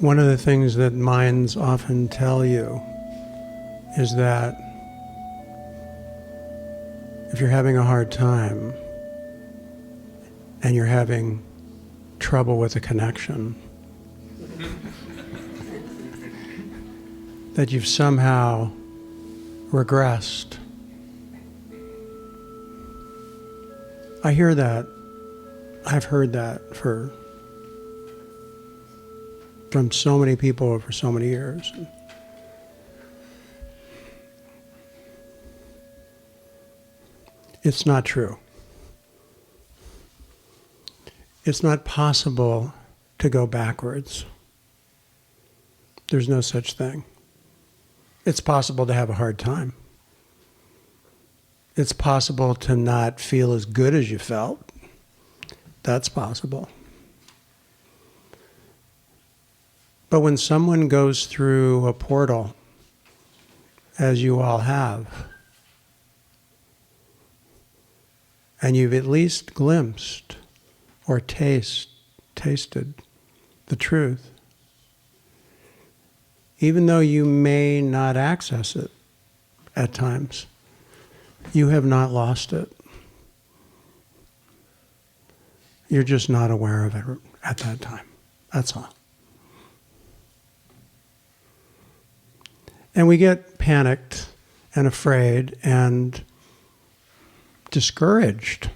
One of the things that minds often tell you is that if you're having a hard time and you're having trouble with a connection, that you've somehow regressed. I hear that. I've heard that from so many people over so many years. It's not true. It's not possible to go backwards. There's no such thing. It's possible to have a hard time. It's possible to not feel as good as you felt. That's possible. But when someone goes through a portal, as you all have, and you've at least glimpsed or tasted the truth, even though you may not access it at times, you have not lost it. You're just not aware of it at that time. That's all. And we get panicked and afraid and discouraged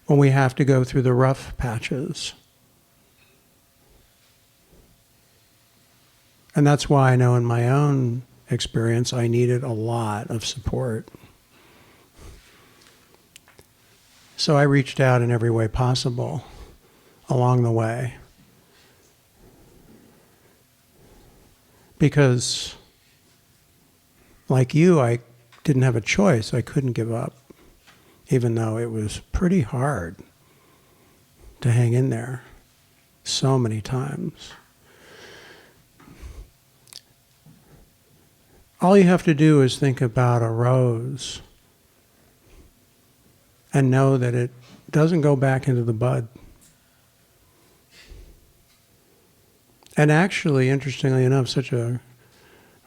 when we have to go through the rough patches. And that's why I know in my own experience I needed a lot of support. So I reached out in every way possible along the way. Because, like you, I didn't have a choice. I couldn't give up, even though it was pretty hard to hang in there so many times. All you have to do is think about a rose and know that it doesn't go back into the bud. And actually, interestingly enough, such a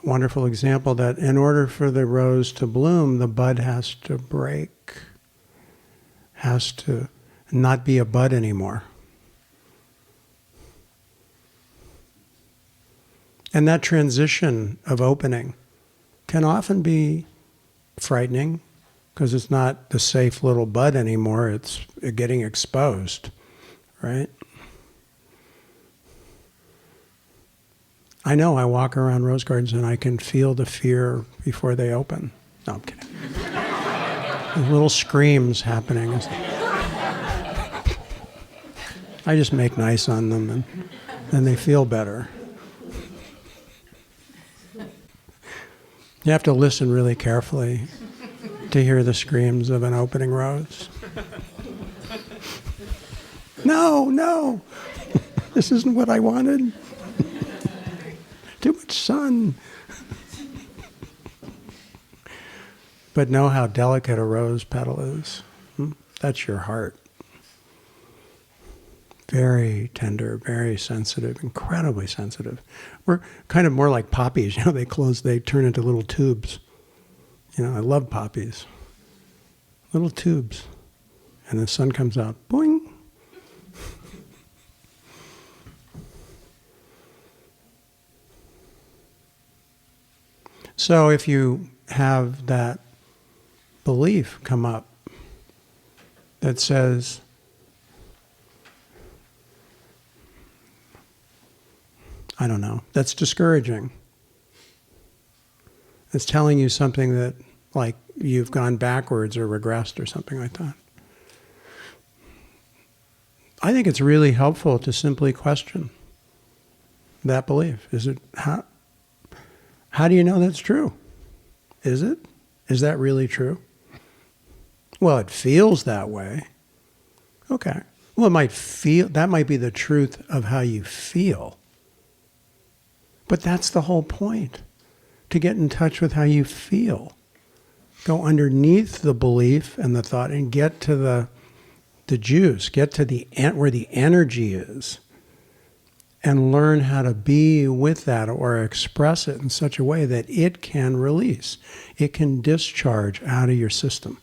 wonderful example that in order for the rose to bloom, the bud has to break, has to not be a bud anymore. And that transition of opening can often be frightening because it's not the safe little bud anymore, it's getting exposed, right? I know I walk around rose gardens and I can feel the fear before they open. No, I'm kidding. There's little screams happening. I just make nice on them and then they feel better. You have to listen really carefully to hear the screams of an opening rose. No, this isn't what I wanted. Too much sun. But know how delicate a rose petal is. That's your heart. Very tender, very sensitive, incredibly sensitive. We're kind of more like poppies, they turn into little tubes. I love poppies. Little tubes. And the sun comes out, boing. So if you have that belief come up that says, I don't know, that's discouraging. It's telling you something that, like, you've gone backwards or regressed or something like that. I think it's really helpful to simply question that belief. How do you know that's true? Is it? Is that really true? Well, it feels that way. Okay. Well, that might be the truth of how you feel. But that's the whole point, to get in touch with how you feel. Go underneath the belief and the thought and get to the juice, get to where the energy is. and learn how to be with that or express it in such a way that it can release. It can discharge out of your system.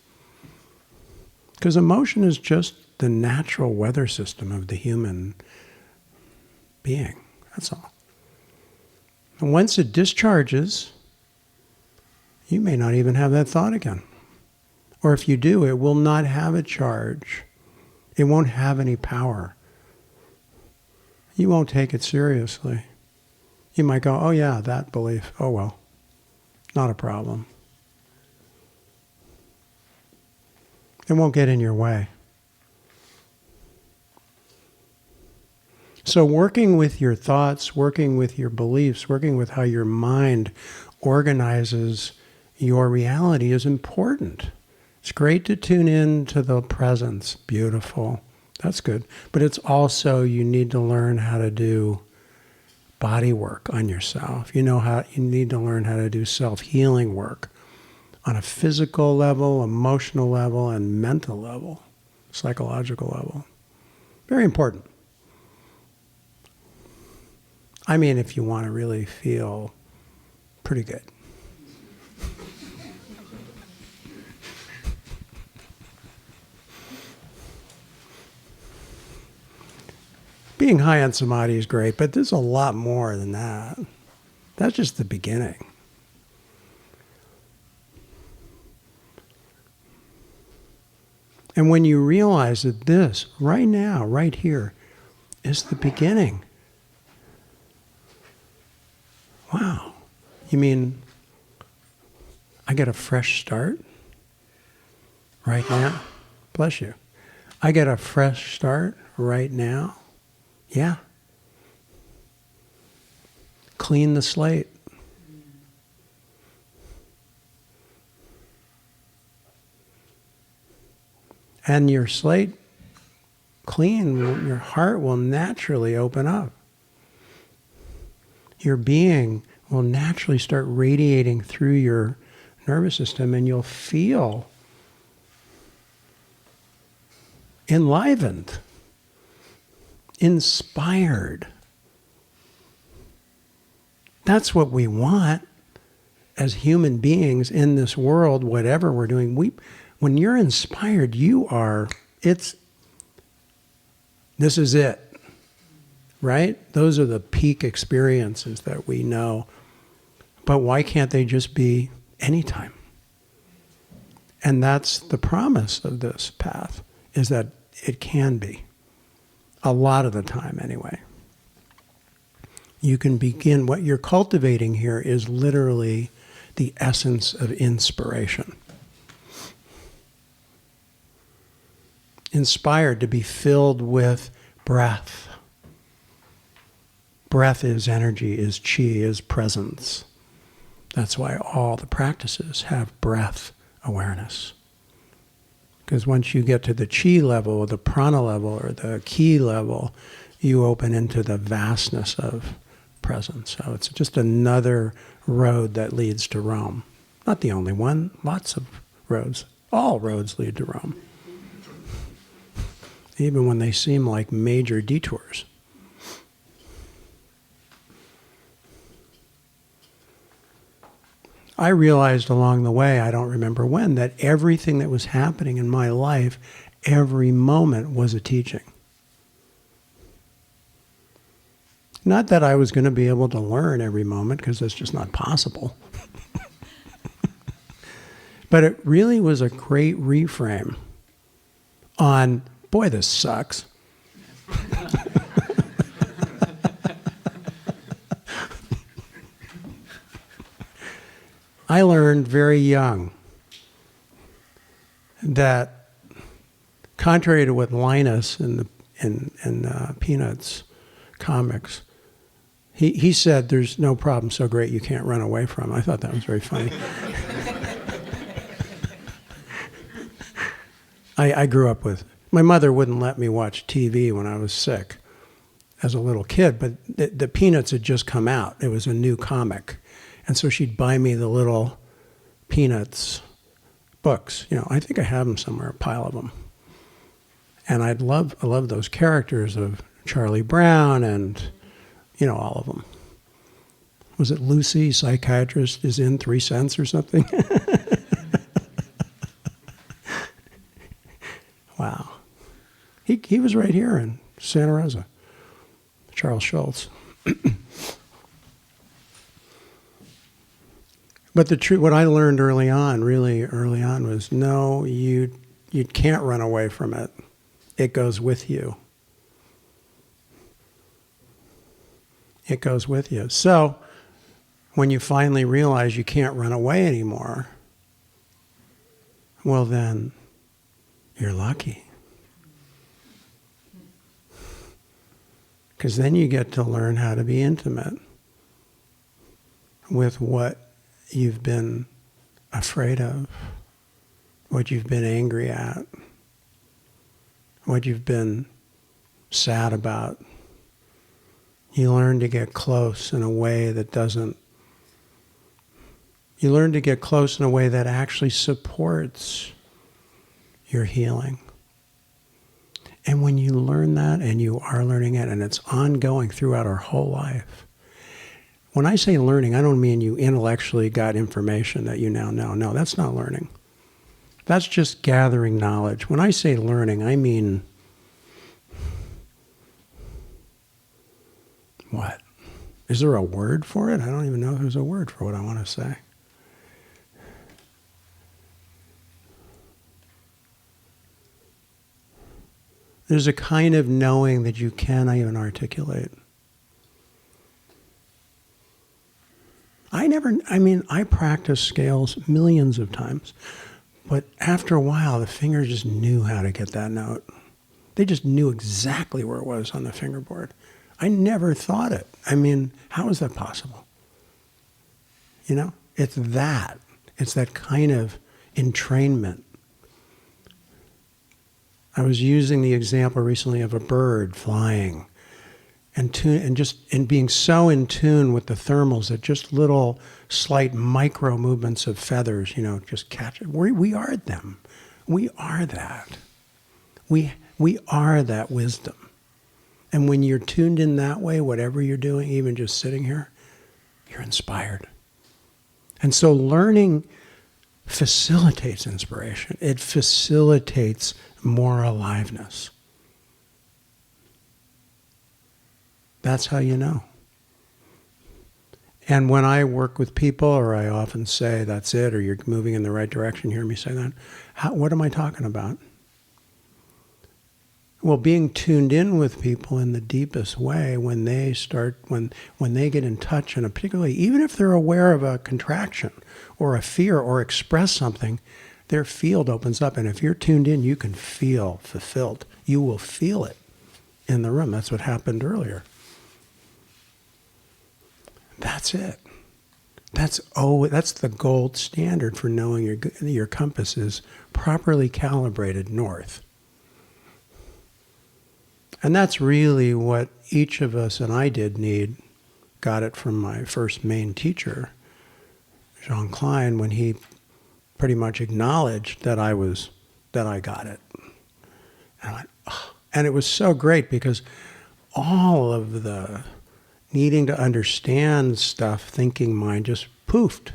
Because emotion is just the natural weather system of the human being. That's all. And once it discharges, you may not even have that thought again. Or if you do, it will not have a charge. It won't have any power. You won't take it seriously. You might go, oh yeah, that belief, oh well, not a problem. It won't get in your way. So working with your thoughts, working with your beliefs, working with how your mind organizes your reality is important. It's great to tune in to the presence. Beautiful. That's good. But it's also, you need to learn how to do body work on yourself. You need to learn how to do self-healing work on a physical level, emotional level, and mental level, psychological level. Very important. I mean, if you want to really feel pretty good. Being high on samadhi is great, but there's a lot more than that. That's just the beginning. And when you realize that this, right now, right here, is the beginning. Wow. You mean I get a fresh start right now? Bless you. I get a fresh start right now? Yeah. Clean the slate. And your slate clean, your heart will naturally open up. Your being will naturally start radiating through your nervous system, and you'll feel enlivened, inspired. That's what we want as human beings in this world, whatever we're doing. When you're inspired, this is it. Right? Those are the peak experiences that we know. But why can't they just be anytime? And that's the promise of this path, is that it can be. A lot of the time, anyway. You can begin, what you're cultivating here is literally the essence of inspiration. Inspired to be filled with breath. Breath is energy, is chi, is presence. That's why all the practices have breath awareness. Because once you get to the chi level, or the prana level, or the ki level, you open into the vastness of presence. So it's just another road that leads to Rome. Not the only one, lots of roads. All roads lead to Rome. Even when they seem like major detours. I realized along the way, I don't remember when, that everything that was happening in my life, every moment was a teaching. Not that I was going to be able to learn every moment, because that's just not possible. But it really was a great reframe on, boy, this sucks. I learned very young that, contrary to what Linus in Peanuts comics, he said, "There's no problem so great you can't run away from." I thought that was very funny. I grew up with, my mother wouldn't let me watch TV when I was sick as a little kid, but the Peanuts had just come out. It was a new comic. And so she'd buy me the little Peanuts books. I think I have them somewhere, a pile of them. And I love those characters of Charlie Brown and You know, all of them. Was it Lucy, psychiatrist, is in 3 cents or something? Wow. He was right here in Santa Rosa. Charles Schultz. But the truth, what I learned early on, really early on, was no, you can't run away from it. It goes with you. It goes with you. So when you finally realize you can't run away anymore, well then, you're lucky. Because then you get to learn how to be intimate with what you've been afraid of, what you've been angry at, what you've been sad about. You learn to get close in a way that doesn't, you learn to get close in a way that actually supports your healing. And when you learn that, and you are learning it, and it's ongoing throughout our whole life. When I say learning, I don't mean you intellectually got information that you now know. No, that's not learning. That's just gathering knowledge. When I say learning, I mean, what? Is there a word for it? I don't even know if there's a word for what I want to say. There's a kind of knowing that you cannot even articulate. I practiced scales millions of times, but after a while, the fingers just knew how to get that note. They just knew exactly where it was on the fingerboard. I never thought it. How is that possible? You know, it's that. It's that kind of entrainment. I was using the example recently of a bird flying and being so in tune with the thermals that just little slight micro movements of feathers, just catch it. We are them. We are that. We are that wisdom. And when you're tuned in that way, whatever you're doing, even just sitting here, you're inspired. And so learning facilitates inspiration. It facilitates more aliveness. That's how you know. And when I work with people, or I often say, that's it, or you're moving in the right direction, you hear me say that, what am I talking about? Well, being tuned in with people in the deepest way, when they start, when they get in touch, and particularly, even if they're aware of a contraction or a fear or express something, their field opens up. And if you're tuned in, you can feel fulfilled. You will feel it in the room. That's what happened earlier. That's it. That's the gold standard for knowing your compass is properly calibrated north. And that's really what each of us, and I did need, got it from my first main teacher, Jean Klein, when he pretty much acknowledged that I got it. And I went, oh. And it was so great because all of the needing to understand stuff, thinking mind just poofed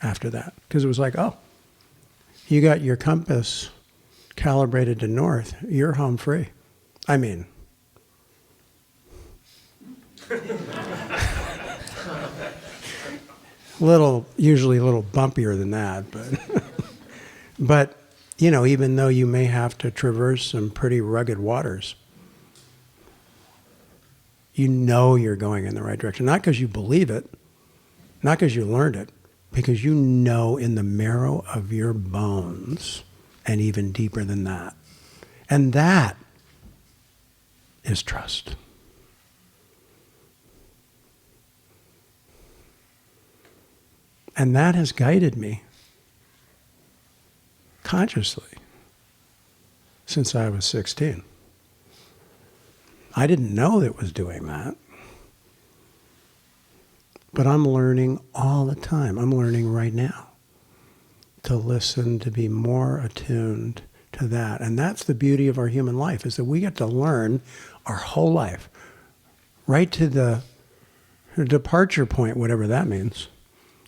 after that. Because it was like, oh, you got your compass calibrated to north, you're home free. Usually a little bumpier than that, but even though you may have to traverse some pretty rugged waters, you're going in the right direction. Not because you believe it, not because you learned it, because you know in the marrow of your bones, and even deeper than that. And that is trust. And that has guided me consciously since I was 16. I didn't know that it was doing that. But I'm learning all the time. I'm learning right now to listen, to be more attuned to that. And that's the beauty of our human life, is that we get to learn our whole life right to the departure point, whatever that means.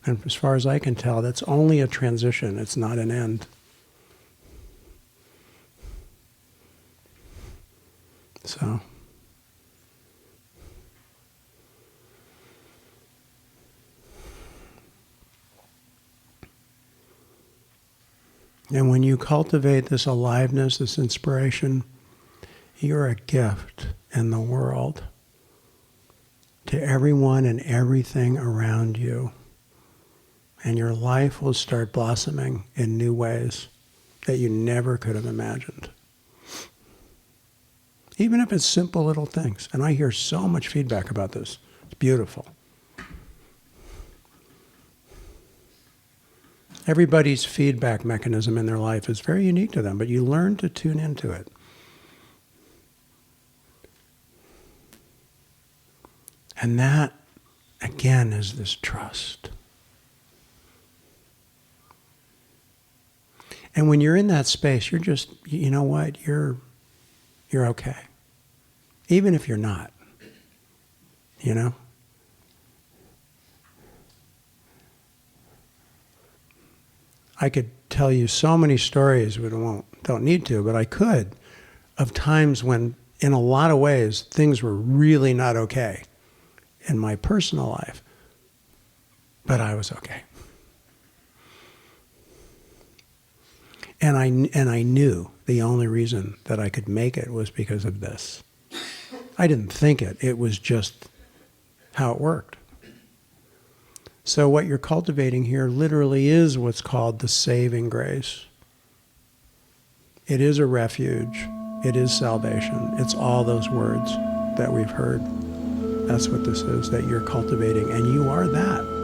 And as far as I can tell, that's only a transition. It's not an end. So, and when you cultivate this aliveness, this inspiration, you're a gift in the world to everyone and everything around you. And your life will start blossoming in new ways that you never could have imagined. Even if it's simple little things. And I hear so much feedback about this. It's beautiful. Everybody's feedback mechanism in their life is very unique to them, but you learn to tune into it. And that, again, is this trust. And when you're in that space, you're just, you know what, you're okay. Even if you're not, you know? I could tell you so many stories, but don't need to, but I could, of times when, in a lot of ways, things were really not okay in my personal life, but I was okay. And I knew the only reason that I could make it was because of this. I didn't think it. It was just how it worked. So what you're cultivating here literally is what's called the saving grace. It is a refuge. It is salvation. It's all those words that we've heard. That's what this is, that you're cultivating. And you are that.